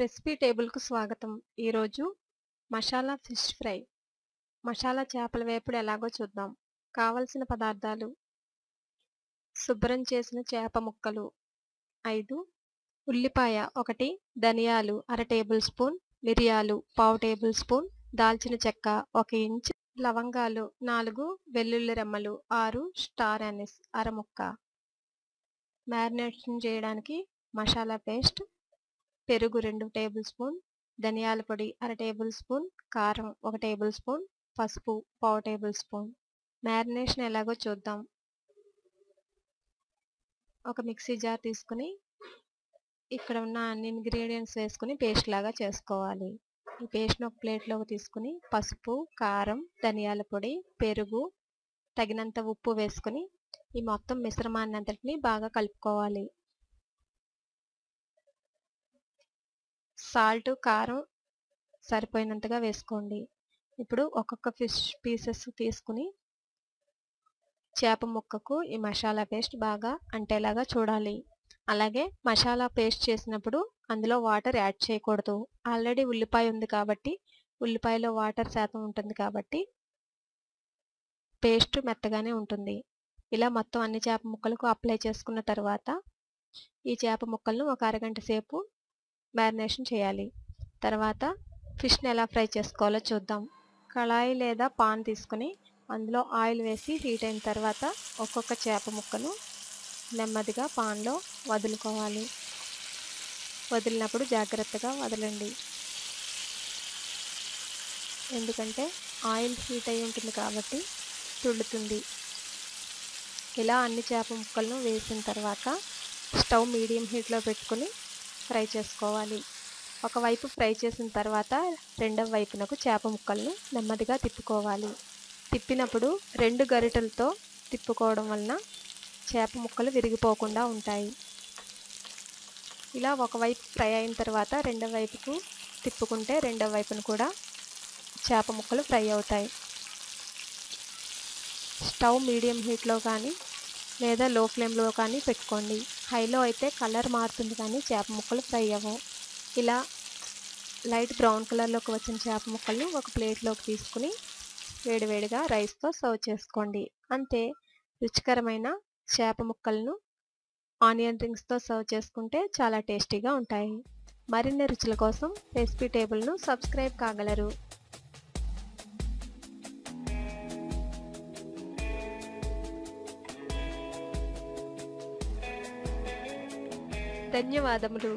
Recipe టేబుల్‌కు స్వాగతం. ఈరోజు masala fish fry, masala చేపల వేపుడు ఎలాగో చూద్దాం. కావలసిన పదార్థాలు: శుభ్రం చేసిన చేప ముక్కలు 5, ఉల్లిపాయ 1, ధనియాలు అర టేబుల్ స్పూన్, మిరియాలు పావు టేబుల్ స్పూన్, దాల్చిన చెక్క 1 ఇంచ్, లవంగాలు 4, వెల్లుల్లి రెమ్మలు 6, స్టార్ అనీస్ అర ముక్క. మ్యారినేషన్ చేయడానికి మసాలా పేస్ట్, పెరుగు 2 టేబుల్ స్పూన్, ధనియాల పొడి అర టేబుల్ స్పూన్, కారం 1 టేబుల్ స్పూన్, పసుపు పావు టేబుల్ స్పూన్. మ్యారినేషన్ ఎలాగో చూద్దాం. ఒక మిక్సీ జార్ తీసుకుని ఇక్కడ ఉన్న అన్ని ఇంగ్రీడియంట్స్ వేసుకుని పేస్ట్ లాగా చేసుకోవాలి. ఈ పేస్ట్ని ఒక ప్లేట్లోకి తీసుకుని పసుపు, కారం, ధనియాల పొడి, పెరుగు, తగినంత ఉప్పు వేసుకుని ఈ మొత్తం మిశ్రమాన్ని అంతటిని బాగా కలుపుకోవాలి. సాల్ట్, కారం సరిపోయినంతగా వేసుకోండి. ఇప్పుడు ఒక్కొక్క ఫిష్ పీసెస్ తీసుకుని చేప ముక్కకు ఈ మసాలా పేస్ట్ బాగా అంటేలాగా చూడాలి. అలాగే మసాలా పేస్ట్ చేసినప్పుడు అందులో వాటర్ యాడ్ చేయకూడదు. ఆల్రెడీ ఉల్లిపాయ ఉంది కాబట్టి ఉల్లిపాయలో వాటర్ శాతం ఉంటుంది కాబట్టి పేస్ట్ మెత్తగానే ఉంటుంది. ఇలా మొత్తం అన్ని చేప ముక్కలకు అప్లై చేసుకున్న తర్వాత ఈ చేప ముక్కలను ఒక అరగంట సేపు మ్యారినేషన్ చేయాలి. తర్వాత ఫిష్ని ఎలా ఫ్రై చేసుకోవాలో చూద్దాం. కళాయి లేదా పాన్ తీసుకుని అందులో ఆయిల్ వేసి హీట్ అయిన తర్వాత ఒక్కొక్క చేప ముక్కను నెమ్మదిగా పాన్లో వదులుకోవాలి. వదిలినప్పుడు జాగ్రత్తగా వదలండి, ఎందుకంటే ఆయిల్ హీట్ అయి ఉంటుంది కాబట్టి తుడుతుంది. ఇలా అన్ని చేప ముక్కలను వేసిన తర్వాత స్టవ్ మీడియం హీట్లో పెట్టుకుని ఫ్రై చేసుకోవాలి. ఒకవైపు ఫ్రై చేసిన తర్వాత రెండవ వైపునకు చేప ముక్కలను నెమ్మదిగా తిప్పుకోవాలి. తిప్పినప్పుడు 2 గరిటెలతో తిప్పుకోవడం వలన చేప ముక్కలు విరిగిపోకుండా ఉంటాయి. ఇలా ఒకవైపు ఫ్రై అయిన తర్వాత రెండవ వైపుకు తిప్పుకుంటే రెండవ వైపును కూడా చేప ముక్కలు ఫ్రై అవుతాయి. స్టవ్ మీడియం హీట్లో కానీ లేదా లో ఫ్లేమ్లో కానీ పెట్టుకోండి. హైలో అయితే కలర్ మారుతుంది కానీ చేప ముక్కలు ఫ్రై అవ్వవు. ఇలా లైట్ బ్రౌన్ కలర్లోకి వచ్చిన చేప ముక్కలను ఒక ప్లేట్లోకి తీసుకుని వేడివేడిగా రైస్తో సర్వ్ చేసుకోండి. అంతే, రుచికరమైన చేప ముక్కలను ఆనియన్ రింగ్స్తో సర్వ్ చేసుకుంటే చాలా టేస్టీగా ఉంటాయి. మరిన్ని రుచుల కోసం రెసిపీ టేబుల్ను సబ్స్క్రైబ్ కాగలరు. ధన్యవాదములు.